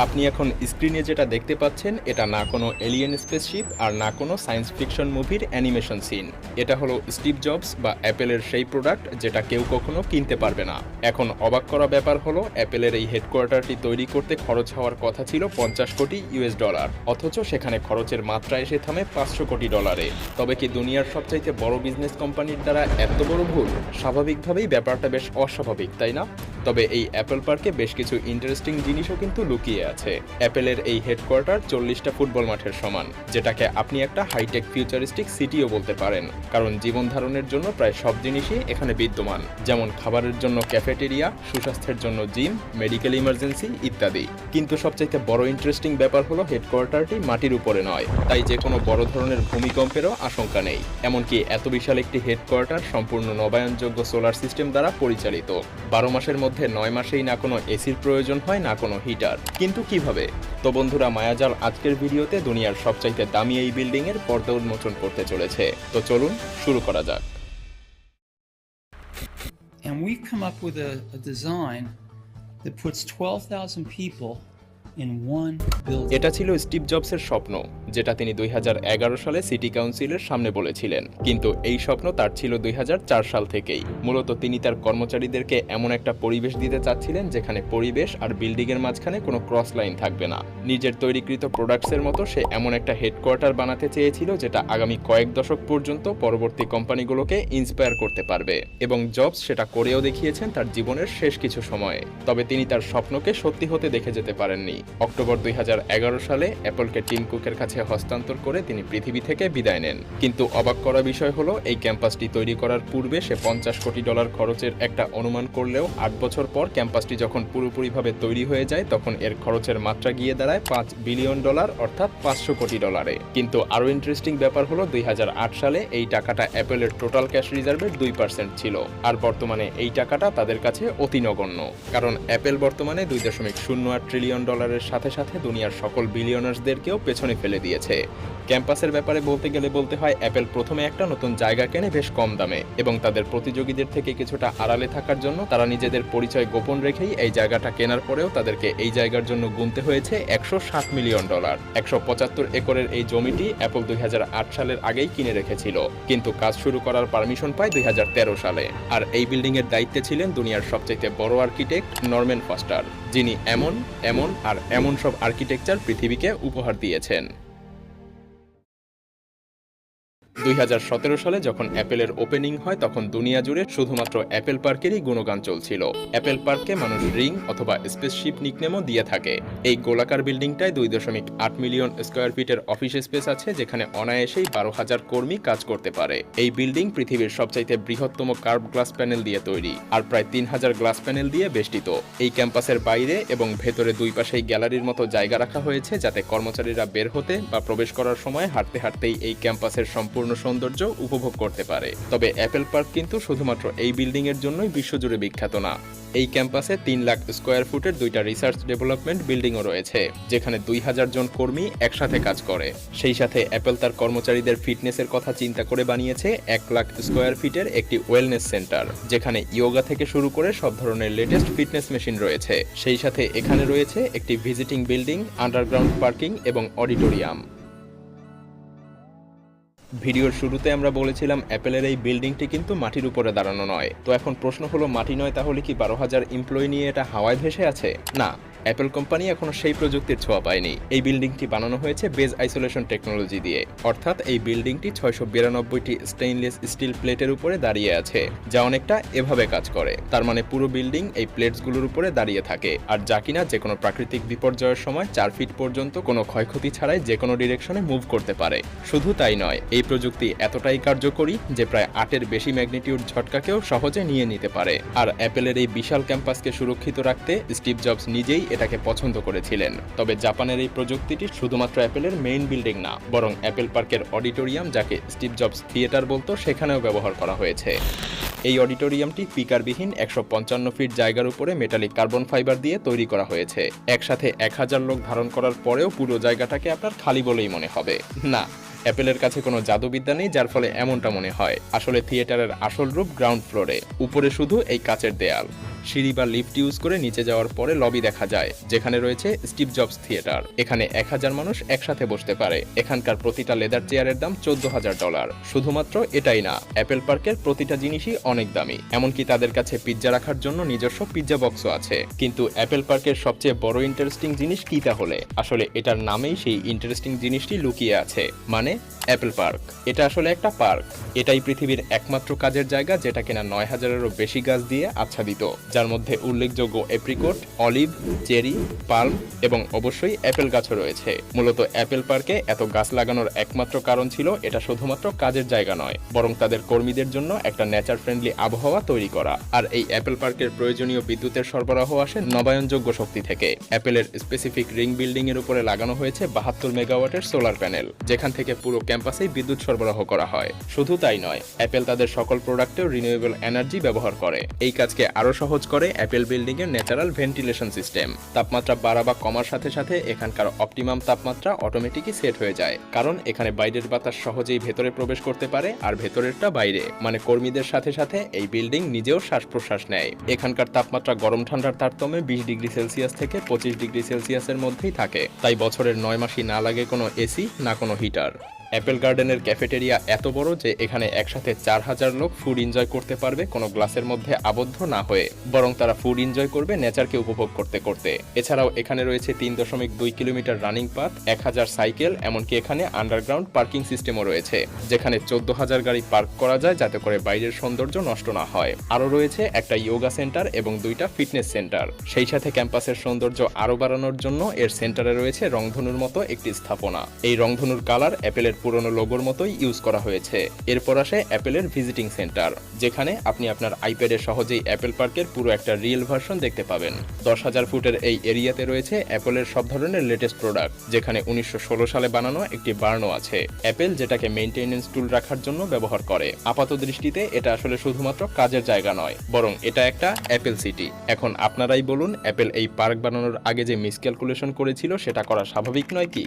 আপনি এখন স্ক্রিনে যেটা দেখতে পাচ্ছেন এটা না কোনো এলিয়েন স্পেসশিপ আর না কোনো সায়েন্স ফিকশন মুভির অ্যানিমেশন সিন। এটা হলো স্টিভ জবস বা অ্যাপেলের সেই প্রোডাক্ট যেটা কেউ কখনো কিনতে পারবে না। এখন অবাক করা ব্যাপার হলো অ্যাপেলের এই হেডকোয়ার্টারটি তৈরি করতে খরচ হওয়ার কথা ছিল $50 কোটি, অথচ সেখানে খরচের মাত্রা এসে থামে $500 কোটি। তবে কি দুনিয়ার সবচাইতে বড় বিজনেস কোম্পানির দ্বারা এত বড় ভুল? স্বাভাবিকভাবেই ব্যাপারটা বেশ অস্বাভাবিক, তাই না? তবে এই অ্যাপেল পার্কে বেশ কিছু ইন্টারেস্টিং জিনিসও কিন্তু লুকিয়ে আছে। অ্যাপেলের এই হেডকোয়ার্টার 40টা ফুটবল মাঠের সমান, যেটাকে আপনি একটা হাইটেক ফিউচারিস্টিক সিটিও বলতে পারেন, কারণ জীবন ধারণের জন্য প্রায় সব জিনিসই এখানে বিদ্যমান, যেমন খাবারের জন্য ক্যাফেটেরিয়া, সুস্বাস্থ্যের জন্য জিম, মেডিকেল ইমার্জেন্সি ইত্যাদি। কিন্তু সবচাইতে বড় ইন্টারেস্টিং ব্যাপার হলো হেডকোয়ার্টারটি মাটির উপরে নয়, তাই যে কোনো বড় ধরনের ভূমিকম্পেরও আশঙ্কা নেই। এমনকি এত বিশাল একটি হেডকোয়ার্টার সম্পূর্ণ নবায়নযোগ্য সোলার সিস্টেম দ্বারা পরিচালিত। 12 মাসের মধ্যে 9 মাসেই না কোনো এসির প্রয়োজন হয়, না কোনো হিটার। কিন্তু কিভাবে? তো বন্ধুরা, মায়াজাল আজকের ভিডিওতে দুনিয়ার সবচাইতে দামি এই বিল্ডিং এর পর্দা উন্মোচন করতে চলেছে। তো চলুন শুরু করা যাক। And we've come up with a design that puts 12,000 people in one building. এটা ছিল স্টিভ জবসের স্বপ্ন, যেটা তিনি 2011 সালে সিটি কাউন্সিলের সামনে বলেছিলেন। কিন্তু এই স্বপ্ন তার ছিল 2004 সাল থেকেই। মূলত তিনি তার কর্মচারীদেরকে এমন একটা পরিবেশ দিতে চাচ্ছিলেন যেখানে পরিবেশ আর বিল্ডিং এর মাঝখানে কোনো ক্রস লাইন থাকবে না। নিজের তৈরিকৃত প্রোডাক্টসের মতো সে এমন একটা হেডকোয়ার্টার বানাতে চেয়েছিল যেটা আগামী কয়েক দশক পর্যন্ত পরবর্তী কোম্পানিগুলোকে ইন্সপায়ার করতে পারবে, এবং জবস সেটা করেও দেখিয়েছেন তার জীবনের শেষ কিছু সময়ে। তবে তিনি তার স্বপ্নকে সত্যি হতে দেখে যেতে পারেননি। অক্টোবর 2011 সালে অ্যাপলকে টিম কুকের কাছে হস্তান্তর করে তিনি পৃথিবী থেকে বিদায় নেন। কিন্তু অবাক করা বিষয় হলো এই ক্যাম্পাসটি তৈরি করার পূর্বে সে $50 কোটি খরচের একটা অনুমান করলেও 8 বছর পর ক্যাম্পাসটি যখন পুরোপুরিভাবে তৈরি হয়ে যায় তখন এর খরচের মাত্রা গিয়ে দাঁড়ায় $5 বিলিয়ন, অর্থাৎ $500 কোটি। কিন্তু আরও ইন্টারেস্টিং ব্যাপার হলো 2008 সালে এই টাকাটা অ্যাপলের টোটাল ক্যাশ রিজার্ভের 2% ছিল, আর বর্তমানে এই টাকাটা তাদের কাছে অতি নগণ্য। কারণ অ্যাপেল বর্তমানে $2.08 ট্রিলিয়ন সাথে সাথে দুনিয়ার সকল বিলিয়নার্সদেরকেও পেছনে ফেলে দিয়েছে। ক্যাম্পাসের ব্যাপারে বলতে হয় অ্যাপেল প্রথমে একটা নতুন জায়গা কেনে বেশ কম দামে, এবং তাদের প্রতিযোগীদের থেকে কিছুটা আড়ালে থাকার জন্য তারা নিজেদের পরিচয় গোপন রেখেই এই জায়গাটা কেনার পরেও তাদেরকে এই জায়গার জন্য গুনতে হয়েছে $160 মিলিয়ন। 175 একরের এই জমিটি অ্যাপল 2008 সালের আগেই কিনে রেখেছিল, কিন্তু কাজ শুরু করার পারমিশন পায় 2013 সালে। আর এই বিল্ডিং এর দায়িত্বে ছিলেন দুনিয়ার সবচেয়ে বড় আর্কিটেক্ট নরম্যান ফস্টার, যিনি এমন সব আর্কিটেকচার পৃথিবীকে উপহার দিয়েছেন। 2017 সালে যখন অ্যাপেলের ওপেনিং হয় তখন দুনিয়া জুড়ে শুধুমাত্র অ্যাপেল পার্কেরই গুণগান চলছিল। অ্যাপেল পার্ককে মানুষ রিং অথবা স্পেসশিপ নিকনেমও দিয়ে থাকে। এই গোলাকার বিল্ডিংটায় 2.8 মিলিয়ন স্কোয়ার ফিটের অফিস স্পেস আছে, যেখানে অনায়াসেই 12,000 কর্মী কাজ করতে পারে। এই বিল্ডিং পৃথিবীর সবচাইতে বৃহত্তম কার্ভ গ্লাস প্যানেল দিয়ে তৈরি, আর প্রায় 3000 গ্লাস প্যানেল দিয়ে বেষ্টিত। এই ক্যাম্পাসের বাইরে এবং ভেতরে দুই পাশেই গ্যালারির মতো জায়গা রাখা হয়েছে, যাতে কর্মচারীরা বের হতে বা প্রবেশ করার সময় হাঁটতে হাঁটতেই এই ক্যাম্পাসের সম্পূর্ণ সৌন্দর্য উপভোগ করতে পারে। তবে অ্যাপেল পার্ক কিন্তু শুধুমাত্র এই বিল্ডিং এর জন্যই বিশ্বজুড়ে বিখ্যাত না। এই ক্যাম্পাসে 3 লাখ স্কোয়ার ফুটের 2টা রিসার্চ ডেভেলপমেন্ট বিল্ডিংও রয়েছে, যেখানে 2000 জন কর্মী একসাথে কাজ করে। সেই সাথে অ্যাপেল তার কর্মচারীদের ফিটনেসের কথা চিন্তা করে বানিয়েছে 1 লাখ স্কোয়ার ফিটের একটি ওয়েলনেস সেন্টার, যেখানে ইয়োগা থেকে শুরু করে সব ধরনের লেটেস্ট ফিটনেস মেশিন রয়েছে। সেই সাথে এখানে রয়েছে একটি ভিজিটিং বিল্ডিং, আন্ডারগ্রাউন্ড পার্কিং এবং অডিটোরিয়াম। ভিডিওর শুরুতে আমরা বলেছিলাম অ্যাপেলের এই বিল্ডিংটি কিন্তু মাটির উপরে দাঁড়ানো নয়। তো এখন প্রশ্ন হলো, মাটি নয় তাহলে কি 12,000 এমপ্লয়ি নিয়ে এটা হাওয়ায় ভেসে আছে? না, অ্যাপেল কোম্পানি এখনো সেই প্রযুক্তির ছোঁয়া পায়নি। এই বিল্ডিংটি বানানো হয়েছে বেজ আইসোলেশন টেকনোলজি দিয়ে, অর্থাৎ এই বিল্ডিংটি 692টি স্টেইনলেস স্টিল প্লেটের উপরে দাঁড়িয়ে আছে, যা অনেকটা এভাবে কাজ করে। তার মানে পুরো বিল্ডিং এই প্লেটসগুলোর উপরে দাঁড়িয়ে থাকে, আর যা কিনা যে কোনো প্রাকৃতিক বিপর্যয়ের সময় 4 ফিট পর্যন্ত কোনো ক্ষয়ক্ষতি ছাড়াই যে কোনো ডিরেকশনে মুভ করতে পারে। শুধু তাই নয়, এই প্রযুক্তি এতটাই কার্যকরী যে প্রায় 8-এর বেশি ম্যাগনিটিউড ঝটকাকেও সহজে নিয়ে নিতে পারে। আর অ্যাপেলের এই বিশাল ক্যাম্পাসকে সুরক্ষিত রাখতে স্টিভ জবস নিজেই এটাকে পছন্দ করেছিলেন। তবে জাপানের এই প্রযুক্তিটি শুধুমাত্র অ্যাপেলের মেইন বিল্ডিং না, বরং অ্যাপেল পার্কের অডিটোরিয়াম, যাকে স্টিভ জবস থিয়েটার বলতো, সেখানেও ব্যবহার করা হয়েছে। এই অডিটোরিয়ামটি স্পিকারবিহীন 155 ফিট জায়গার উপরে মেটালিক কার্বন ফাইবার দিয়ে তৈরি করা হয়েছে। একসাথে 1000 লোক ধারণ করার পরেও পুরো জায়গাটাকে আপনার খালি বলেই মনে হবে না। অ্যাপেলের কাছে কোনো জাদুবিদ্যা নেই যার ফলে এমনটা মনে হয়। আসলে থিয়েটারের আসল রূপ গ্রাউন্ড ফ্লোরে, উপরে শুধু এই কাচের দেয়াল। সিঁড়ি বা লিফট ইউজ করে নিচে যাওয়ার পরে লবি দেখা যায়, যেখানে রয়েছে স্টিভ জবস থিয়েটার। এখানে 1000 মানুষ একসাথে বসতে পারে। এখানকার প্রতিটা লেদার চেয়ারের দাম $14,000। শুধুমাত্র এটাই না, অ্যাপেল পার্কের প্রতিটা জিনিসই অনেক দামি। এমনকি তাদের কাছে পিৎজা রাখার জন্য নিজস্ব পিৎজা বক্সও আছে। কিন্তু অ্যাপেল পার্কের সবচেয়ে বড় ইন্টারেস্টিং জিনিস কি তাহলে? আসলে এটার নামেই সেই ইন্টারেস্টিং জিনিসটি লুকিয়ে আছে, মানে অ্যাপেল পার্ক। এটা আসলে একটা পার্ক। এটাই পৃথিবীর একমাত্র কাজের জায়গা যেটা কিনা 9000-এরও বেশি গাছ দিয়ে আচ্ছাদিত, যার মধ্যে উল্লেখযোগ্য এপ্রিকট, অলিভ, চেরি, পাল্ম এবং অবশ্যই অ্যাপেল গাছও রয়েছে। মূলত অ্যাপেল পার্কে এত গাছ লাগানোর একমাত্র কারণ ছিল এটা শুধুমাত্র কাজের জায়গা নয়, বরং তাদের কর্মীদের জন্য একটা নেচার ফ্রেন্ডলি আবহাওয়া তৈরি করা। আর এই অ্যাপেল পার্কের প্রয়োজনীয় বিদ্যুতের সরবরাহ আসে নবায়নযোগ্য শক্তি থেকে। অ্যাপেলের স্পেসিফিক রিং বিল্ডিং এর উপরে লাগানো হয়েছে 72 মেগাওয়াটের সোলার প্যানেল, যেখান থেকে পুরো ক্যাম্পাসেই বিদ্যুৎ সরবরাহ করা হয়। শুধু তাই নয়, অ্যাপেল তাদের সকল প্রোডাক্টেও রিনিউয়েবল এনার্জি ব্যবহার করে। এই কাজকে আরো সহজ করে অ্যাপেল বিল্ডিং এর ন্যাচারাল ভেন্টিলেশন সিস্টেম। তাপমাত্রা বাড়া বা কমার সাথে সাথে এখানকার অপটিমাম তাপমাত্রা অটোমেটিকই সেট হয়ে যায়, কারণ এখানে বাইরের বাতাস সহজেই ভেতরে প্রবেশ করতে পারে আর ভেতরেরটা বাইরে, মানে কর্মীদের সাথে সাথে এই বিল্ডিং নিজেও শ্বাস প্রশ্বাস নেয়। এখানকার তাপমাত্রা গরম ঠান্ডার তারতম্যে 20 ডিগ্রি সেলসিয়াস থেকে 25 ডিগ্রি সেলসিয়াসের মধ্যেই থাকে, তাই বছরের 9 মাসই না লাগে কোনো এসি না কোনো হিটার। অ্যাপেল গার্ডেনের ক্যাফেটেরিয়া এত বড় যে এখানে একসাথে 4000 লোক ফুড এনজয় করতে পারবে কোনো গ্লাসের মধ্যে আবদ্ধ না হয়ে, বরং তারা ফুড এনজয় করবে নেচারকে উপভোগ করতে করতে। এছাড়াও এখানে রয়েছে 3.2 কিলোমিটার রানিং পাথ, 1000 সাইকেল, এমনকি এখানে আন্ডারগ্রাউন্ড পার্কিং সিস্টেমও রয়েছে, যেখানে 14000 গাড়ি পার্ক করা যায় যাতে করে বাইরের সৌন্দর্য নষ্ট না হয়। আরও রয়েছে একটা ইয়োগা সেন্টার এবং 2টা ফিটনেস সেন্টার। সেই সাথে ক্যাম্পাসের সৌন্দর্য আরও বাড়ানোর জন্য এর সেন্টারে রয়েছে রংধনুর মতো একটি স্থাপনা। এই রংধনুর কালার অ্যাপেলের পুরনো লোগোর মতোই ইউজ করা হয়েছে। এরপর আসে অ্যাপেলের ভিজিটিং সেন্টার, যেখানে আপনি আপনার আইপ্যাডে সহজেই অ্যাপেল পার্কের পুরো একটা রিয়েল ভার্সন দেখতে পাবেন। 10,000 ফুটের এই এরিয়াতে রয়েছে অ্যাপেলের সব ধরনের লেটেস্ট প্রোডাক্ট, যেখানে 1916 সালে বানানো একটি বার্নও আছে অ্যাপেল, যেটাকে মেইনটেনেন্স টুল রাখার জন্য ব্যবহার করে। আপাত দৃষ্টিতে এটা আসলে শুধুমাত্র কাজের জায়গা নয়, বরং এটা একটা অ্যাপেল সিটি। এখন আপনারাই বলুন, অ্যাপেল এই পার্ক বানানোর আগে যে মিসক্যালকুলেশন করেছিল সেটা করা স্বাভাবিক নয় কি?